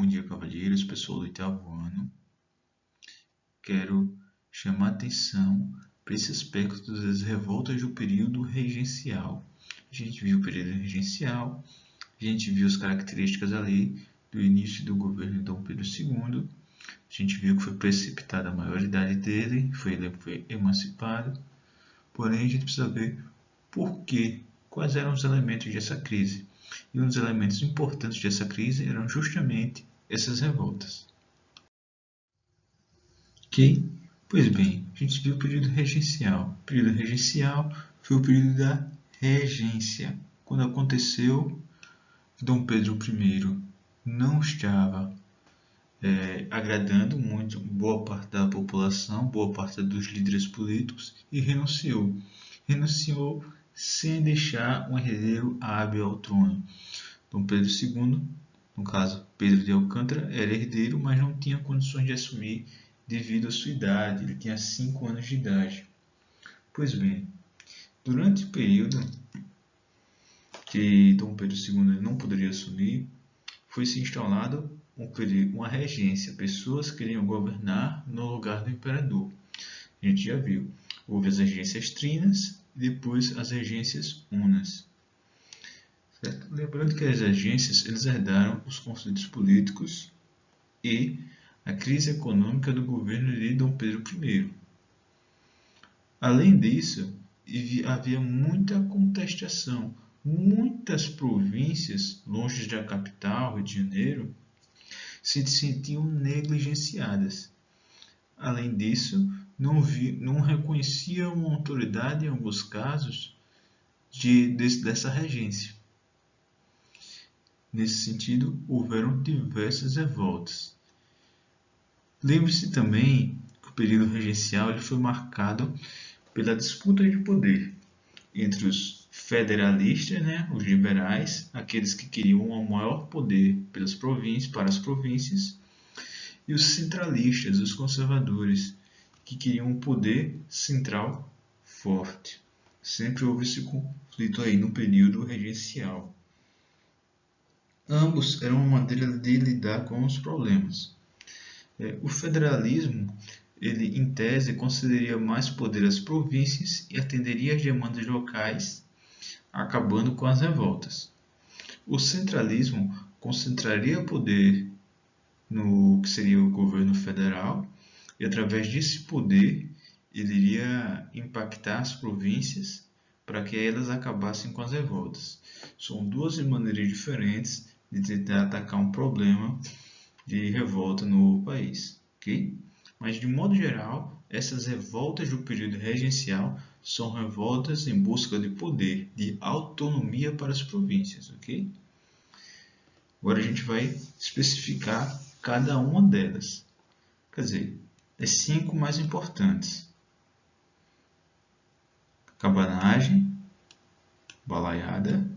bom dia, cavalheiros, pessoal do oitavo ano. Quero chamar a atenção para esse aspecto das revoltas do período regencial. A gente viu o período regencial, a gente viu as características ali do início do governo de Dom Pedro II, a gente viu que foi precipitada a maioridade dele, foi emancipado, porém a gente precisa ver por quê, quais eram os elementos dessa crise. E um dos elementos importantes dessa crise eram justamente essas revoltas. Ok? Pois bem, a gente viu o período regencial. O período regencial foi o período da regência, quando aconteceu que Dom Pedro I não estava agradando muito boa parte da população, boa parte dos líderes políticos e renunciou. Renunciou sem deixar um herdeiro hábil ao trono. Dom Pedro II, no caso Pedro de Alcântara, era herdeiro, mas não tinha condições de assumir devido à sua idade. Ele tinha 5 anos de idade. Pois bem, durante o período que Dom Pedro II não poderia assumir, foi se instalado uma regência. Pessoas queriam governar no lugar do imperador. A gente já viu. Houve as regências trinas e depois as regências unas. Certo? Lembrando que as regências eles herdaram os conflitos políticos e a crise econômica do governo de Dom Pedro I. Além disso, havia muita contestação. Muitas províncias, longe da capital, Rio de Janeiro, se sentiam negligenciadas. Além disso, não reconheciam uma autoridade, em alguns casos, dessa regência. Nesse sentido, houveram diversas revoltas. Lembre-se também que o período regencial ele foi marcado pela disputa de poder entre os federalistas, os liberais, aqueles que queriam um maior poder para as províncias, e os centralistas, os conservadores, que queriam um poder central forte. Sempre houve esse conflito aí no período regencial. Ambos eram uma maneira de lidar com os problemas. O federalismo, ele em tese concederia mais poder às províncias e atenderia às demandas locais, acabando com as revoltas. O centralismo concentraria poder no que seria o governo federal e através desse poder ele iria impactar as províncias para que elas acabassem com as revoltas. São duas maneiras diferentes de tentar atacar um problema de revolta no país, ok? Mas de modo geral, essas revoltas do período regencial são revoltas em busca de poder, de autonomia para as províncias, ok? Agora a gente vai especificar cada uma delas. Quer dizer, as 5 mais importantes: cabanagem, balaiada,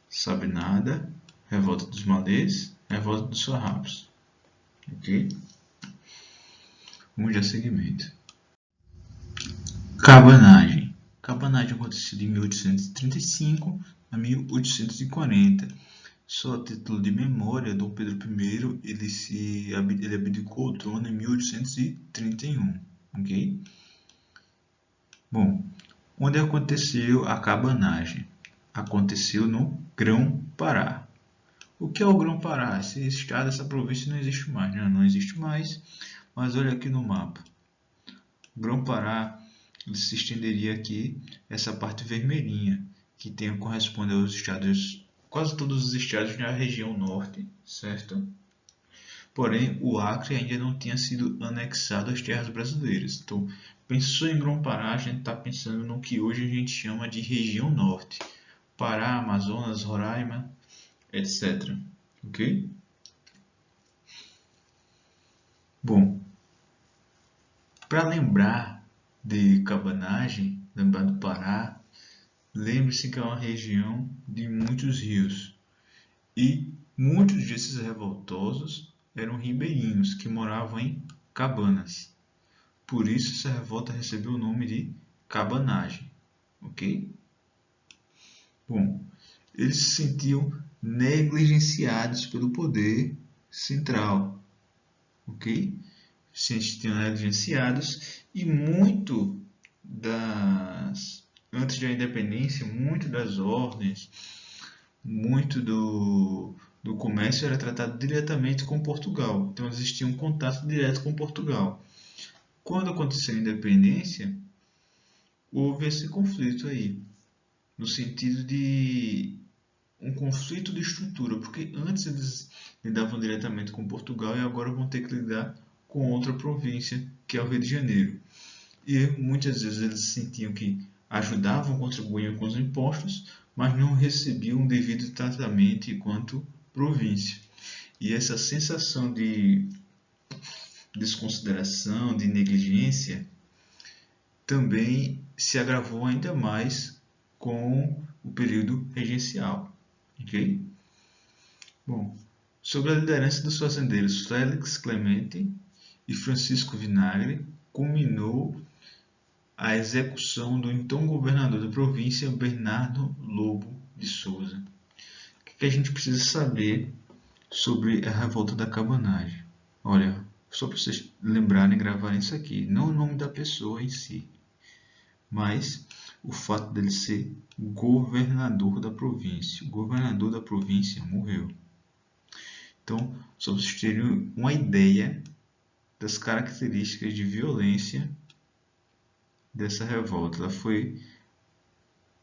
sabinada, revolta dos malês, revolta dos farrapos. Ok? Vamos dar seguimento. Cabanagem. Cabanagem aconteceu de 1835 a 1840. Só a título de memória, Dom Pedro I ele abdicou o trono em 1831. Ok? Bom, onde aconteceu a cabanagem? Aconteceu no Grão-Pará. O que é o Grão-Pará? Esse estado, essa província não existe mais. Não existe mais, mas olha aqui no mapa. O Grão-Pará se estenderia aqui, essa parte vermelhinha, que corresponde aos estados, quase todos os estados da região norte, certo? Porém, o Acre ainda não tinha sido anexado às terras brasileiras. Então, pensou em Grão-Pará, a gente está pensando no que hoje a gente chama de região norte. Pará, Amazonas, Roraima, etc. Ok? Bom, para lembrar de cabanagem, lembrar do Pará, lembre-se que é uma região de muitos rios. E muitos desses revoltosos eram ribeirinhos que moravam em cabanas. Por isso essa revolta recebeu o nome de cabanagem. Ok? Bom, eles se sentiam negligenciados pelo poder central, ok? Sentiam negligenciados e muito antes da independência, muito das ordens, muito do comércio era tratado diretamente com Portugal. Então existia um contato direto com Portugal. Quando aconteceu a independência, houve esse conflito aí, no sentido de um conflito de estrutura, porque antes eles lidavam diretamente com Portugal e agora vão ter que lidar com outra província, que é o Rio de Janeiro. E muitas vezes eles sentiam que ajudavam, contribuíam com os impostos, mas não recebiam o devido tratamento enquanto província. E essa sensação de desconsideração, de negligência, também se agravou ainda mais com o período regencial. Okay? Bom, sobre a liderança dos fazendeiros Félix Clemente e Francisco Vinagre, culminou a execução do então governador da província, Bernardo Lobo de Souza. O que a gente precisa saber sobre a revolta da cabanagem? Olha, só para vocês lembrarem e gravarem isso aqui, não o nome da pessoa em si, mas o fato dele ser governador da província. O governador da província morreu. Então, só para vocês terem uma ideia das características de violência dessa revolta. Ela foi,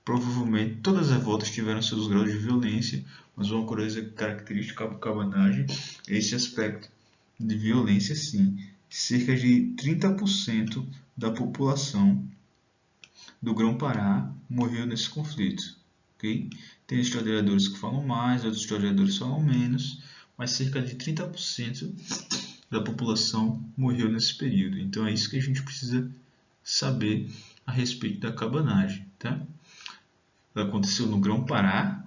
provavelmente, todas as revoltas tiveram seus graus de violência, mas uma coisa característica da cabanagem é esse aspecto de violência, sim. Cerca de 30% da população do Grão-Pará morreu nesse conflito. Okay? Tem historiadores que falam mais, outros historiadores falam menos, mas cerca de 30% da população morreu nesse período. Então é isso que a gente precisa saber a respeito da cabanagem. Tá? Ela aconteceu no Grão-Pará.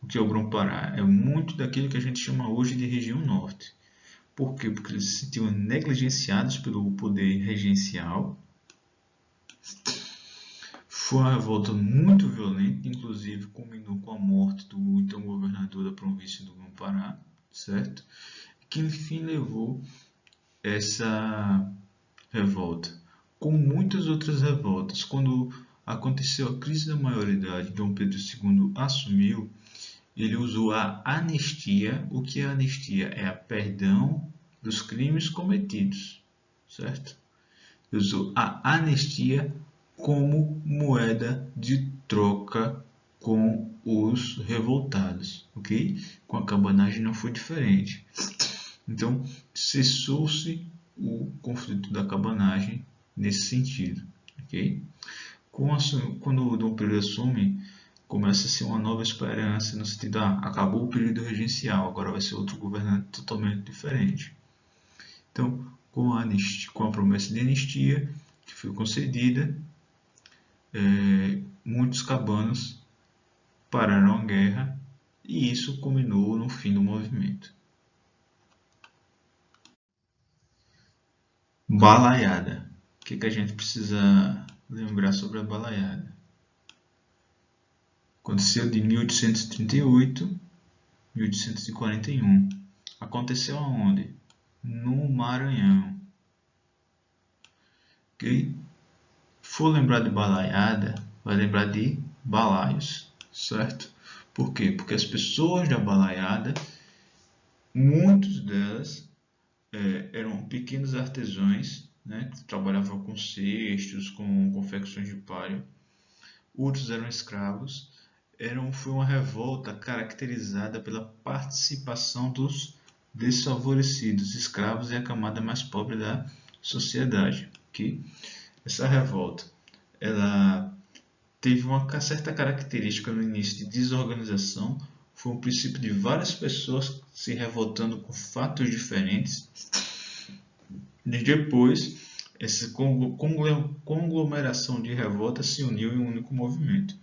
O que é o Grão-Pará? É muito daquilo que a gente chama hoje de região norte. Por quê? Porque eles se sentiam negligenciados pelo poder regencial. Foi uma revolta muito violenta, inclusive culminou com a morte do então governador da província do Grão-Pará, certo? Que enfim levou essa revolta. Como muitas outras revoltas, quando aconteceu a crise da maioridade, Dom Pedro II assumiu, ele usou a anistia. O que é a anistia? É a perdão dos crimes cometidos, certo? Ele usou a anistia como moeda de troca com os revoltados, ok? Com a cabanagem não foi diferente. Então, cessou-se o conflito da cabanagem nesse sentido, ok? Quando o Dom Pedro assume, começa-se uma nova esperança no sentido de acabou o período regencial, agora vai ser outro governante totalmente diferente. Então, com a promessa de anistia que foi concedida, muitos cabanos pararam a guerra e isso culminou no fim do movimento. Balaiada. O que a gente precisa lembrar sobre a balaiada? Aconteceu de 1838 a 1841. Aconteceu aonde? No Maranhão. Ok? For lembrar de balaiada, vai lembrar de balaios, certo? Por quê? Porque as pessoas da balaiada, muitas delas eram pequenos artesãos, né, que trabalhavam com cestos, com confecções de palha. Outros eram escravos. Foi uma revolta caracterizada pela participação dos desfavorecidos, escravos e a camada mais pobre da sociedade. Okay? Essa revolta ela teve uma certa característica no início de desorganização. Foi um princípio de várias pessoas se revoltando com fatos diferentes. E depois, essa conglomeração de revoltas se uniu em um único movimento.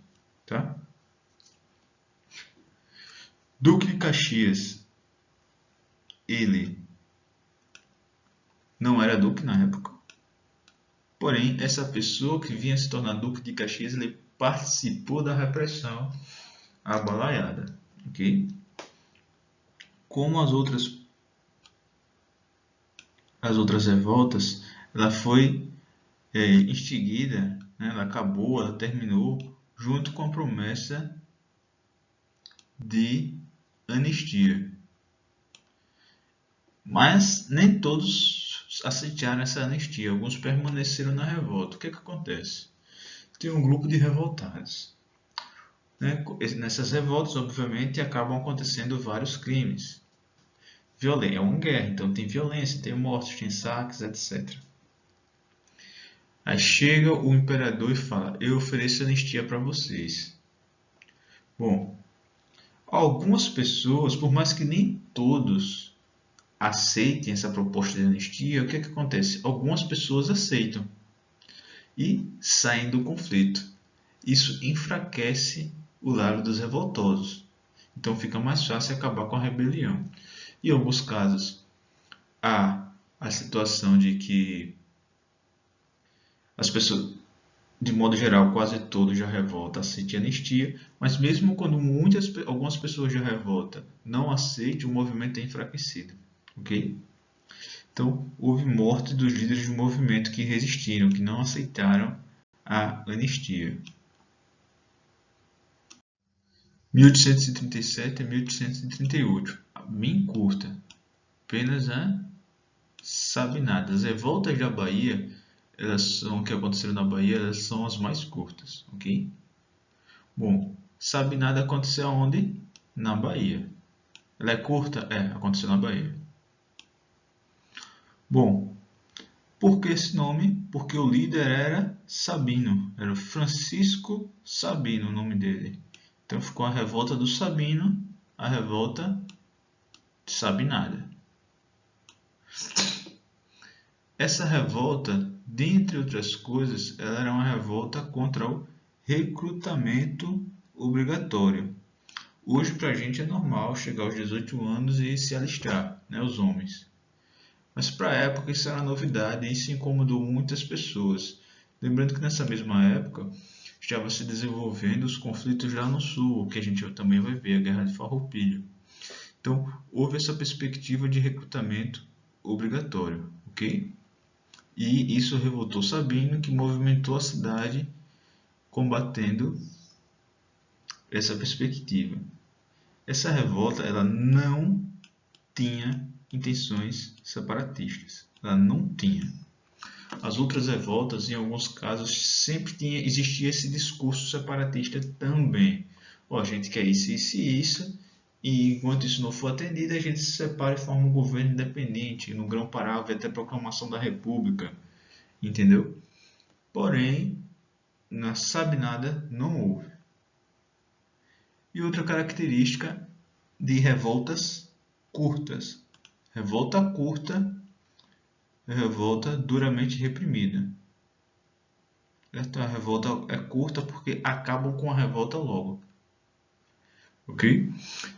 Tá? Duque de Caxias, ele não era duque na época, porém essa pessoa que vinha se tornar duque de Caxias, ele participou da repressão à balaiada, ok? Como as outras as outras revoltas, ela foi extinguida, né? Ela acabou, ela terminou junto com a promessa de anistia. Mas nem todos aceitaram essa anistia, alguns permaneceram na revolta. O que acontece? Tem um grupo de revoltados, né? Nessas revoltas, obviamente, acabam acontecendo vários crimes. É uma guerra, então tem violência, tem mortes, tem saques, etc. Aí chega o imperador e fala: eu ofereço anistia para vocês. Bom, algumas pessoas, por mais que nem todos aceitem essa proposta de anistia, o que acontece? Algumas pessoas aceitam e saem do conflito. Isso enfraquece o lado dos revoltosos. Então fica mais fácil acabar com a rebelião. Em alguns casos, há a situação de que as pessoas, de modo geral, quase todos já revoltam, aceitam a anistia, mas mesmo quando algumas pessoas já revoltam, não aceitam, o movimento é enfraquecido. Ok? Então, houve morte dos líderes do movimento que resistiram, que não aceitaram a anistia. 1837 a 1838, bem curta, apenas sabe nada. As revoltas da Bahia, que aconteceram na Bahia, elas são as mais curtas, ok? Bom, sabe nada aconteceu onde? Na Bahia. Ela é curta? Aconteceu na Bahia. Bom, por que esse nome? Porque o líder era Sabino, era Francisco Sabino o nome dele. Então ficou a revolta do Sabino, a revolta de Sabinada. Essa revolta, dentre outras coisas, ela era uma revolta contra o recrutamento obrigatório. Hoje para a gente é normal chegar aos 18 anos e se alistar, né, os homens. Mas para a época isso era uma novidade e isso incomodou muitas pessoas. Lembrando que nessa mesma época estava se desenvolvendo os conflitos lá no sul, que a gente também vai ver, a Guerra de Farroupilha. Então houve essa perspectiva de recrutamento obrigatório, ok? E isso revoltou Sabino, que movimentou a cidade combatendo essa perspectiva. Essa revolta ela não tinha intenções separatistas. Ela não tinha. As outras revoltas, em alguns casos, existia esse discurso separatista também. A gente quer isso, isso e isso, e enquanto isso não for atendido, a gente se separa e forma um governo independente. No Grão-Pará vai até a proclamação da República. Entendeu? Porém, na Sabinada não houve. E outra característica de revoltas curtas. Revolta curta é revolta duramente reprimida. A revolta é curta porque acabam com a revolta logo. Ok?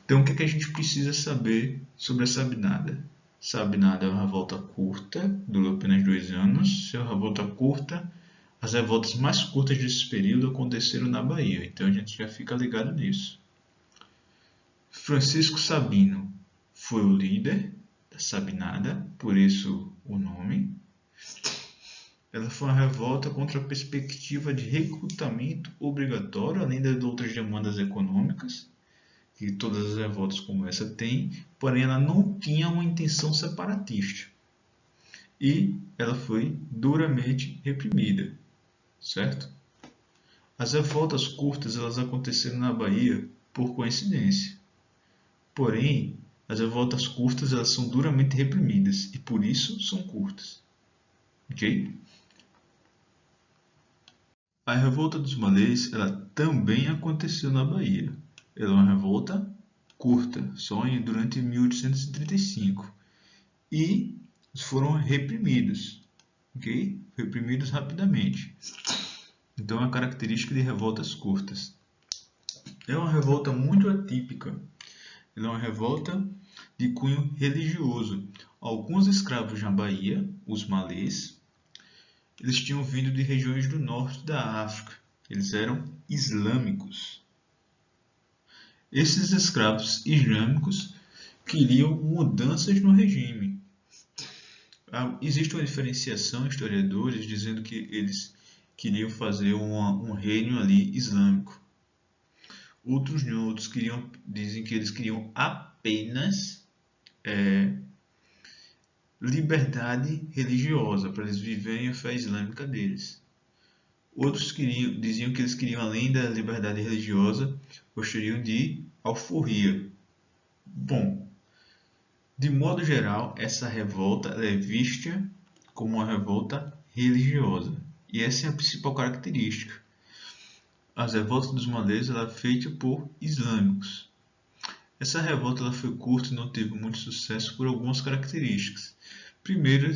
Então o que a gente precisa saber sobre a Sabinada? Sabinada é uma revolta curta, durou apenas 2 anos. Se é uma revolta curta, as revoltas mais curtas desse período aconteceram na Bahia, então a gente já fica ligado nisso. Francisco Sabino foi o líder da Sabinada, por isso o nome. Ela foi uma revolta contra a perspectiva de recrutamento obrigatório, além das outras demandas econômicas, que todas as revoltas como essa têm, porém ela não tinha uma intenção separatista. E ela foi duramente reprimida, certo? As revoltas curtas elas aconteceram na Bahia por coincidência. Porém, as revoltas curtas elas são duramente reprimidas e por isso são curtas. Ok? A revolta dos malês ela também aconteceu na Bahia. Ela é uma revolta curta, só durante 1835. E foram reprimidos. Ok? Reprimidos rapidamente. Então é uma característica de revoltas curtas. É uma revolta muito atípica. Ela é uma revolta de cunho religioso. Alguns escravos na Bahia, os malês, eles tinham vindo de regiões do norte da África. Eles eram islâmicos. Esses escravos islâmicos queriam mudanças no regime. Existe uma diferenciação, historiadores, dizendo que eles queriam fazer um reino ali islâmico. Outros não, dizem que eles queriam apenas liberdade religiosa, para eles viverem a fé islâmica deles. Outros diziam que eles queriam, além da liberdade religiosa, gostariam de alforria. Bom, de modo geral, essa revolta é vista como uma revolta religiosa. E essa é a principal característica. As revoltas dos malês ela é feita por islâmicos. Essa revolta ela foi curta e não teve muito sucesso por algumas características. Primeiro,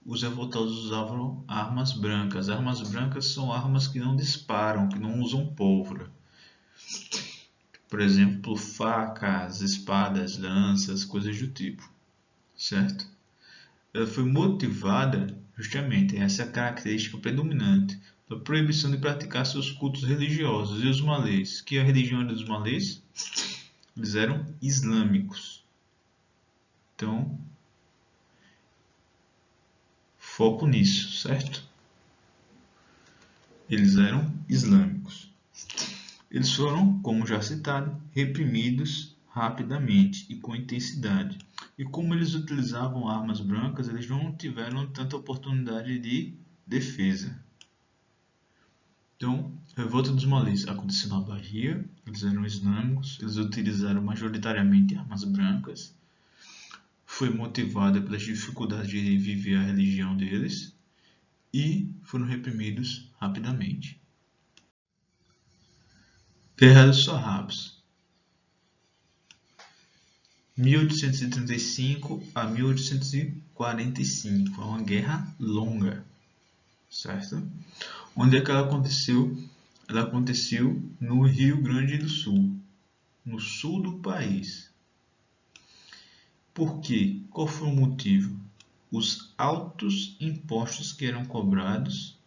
os revoltados usavam armas brancas. Armas brancas são armas que não disparam, que não usam pólvora. Por exemplo, facas, espadas, lanças, coisas do tipo. Certo? Ela foi motivada justamente, essa é a característica predominante, da proibição de praticar seus cultos religiosos. E os malês? Que a religião era dos malês? Eles eram islâmicos. Então, foco nisso, certo? Eles eram islâmicos. Eles foram, como já citado, reprimidos rapidamente e com intensidade. E como eles utilizavam armas brancas, eles não tiveram tanta oportunidade de defesa. Então, a revolta dos malês aconteceu na Bahia, eles eram islâmicos, eles utilizaram majoritariamente armas brancas, foi motivada pelas dificuldades de viver a religião deles e foram reprimidos rapidamente. Guerra dos Farrapos, 1835 a 1845, é uma guerra longa, certo? Onde é que ela aconteceu? Ela aconteceu no Rio Grande do Sul, no sul do país. Por quê? Qual foi o motivo? Os altos impostos que eram cobrados,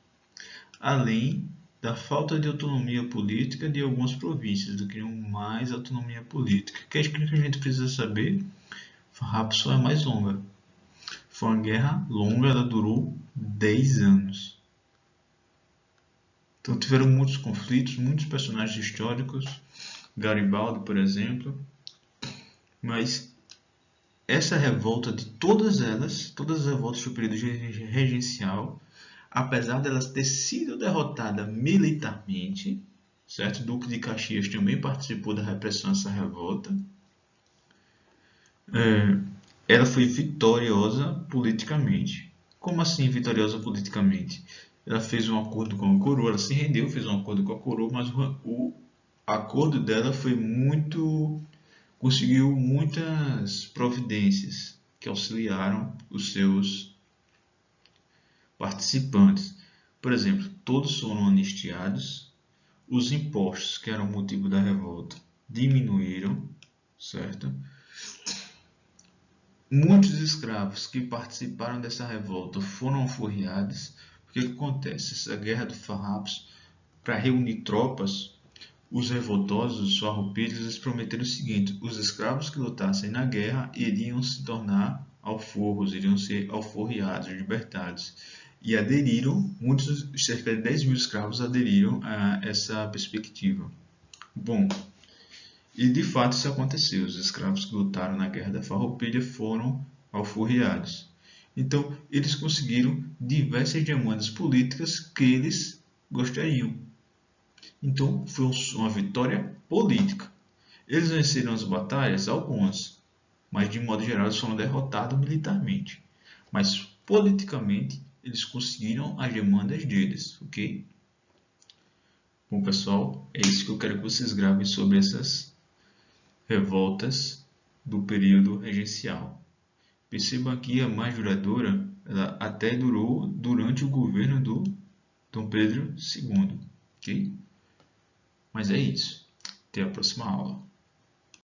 além da falta de autonomia política de algumas províncias, que queriam mais autonomia política. O que a gente precisa saber? Farrapos foi a mais longa. Foi uma guerra longa, ela durou 10 anos. Então tiveram muitos conflitos, muitos personagens históricos, Garibaldi, por exemplo, mas essa revolta de todas as revoltas do período regencial, apesar delas ter sido derrotada militarmente, certo? O Duque de Caxias também participou da repressão dessa revolta. Ela foi vitoriosa politicamente. Como assim vitoriosa politicamente? Ela fez um acordo com a coroa, ela se rendeu, fez um acordo com a coroa, mas o acordo dela foi conseguiu muitas providências que auxiliaram os seus participantes. Por exemplo, todos foram anistiados, os impostos, que eram o motivo da revolta, diminuíram, certo? Muitos escravos que participaram dessa revolta foram alforriados. O que acontece? Essa guerra do Farrapos, para reunir tropas, os revoltosos, os farroupilhas, eles prometeram o seguinte: os escravos que lutassem na guerra iriam se tornar alforros, iriam ser alforriados, libertados. E aderiram, cerca de 10 mil escravos aderiram a essa perspectiva. Bom, e de fato isso aconteceu. Os escravos que lutaram na Guerra da Farroupilha foram alforriados. Então, eles conseguiram diversas demandas políticas que eles gostariam. Então, foi uma vitória política. Eles venceram as batalhas? Algumas. Mas, de modo geral, eles foram derrotados militarmente. Mas, politicamente, eles conseguiram as demandas deles, ok? Bom, pessoal, é isso que eu quero que vocês gravem sobre essas revoltas do período regencial. Percebam que a mais duradoura ela até durou durante o governo do Dom Pedro II, ok? Mas é isso. Até a próxima aula.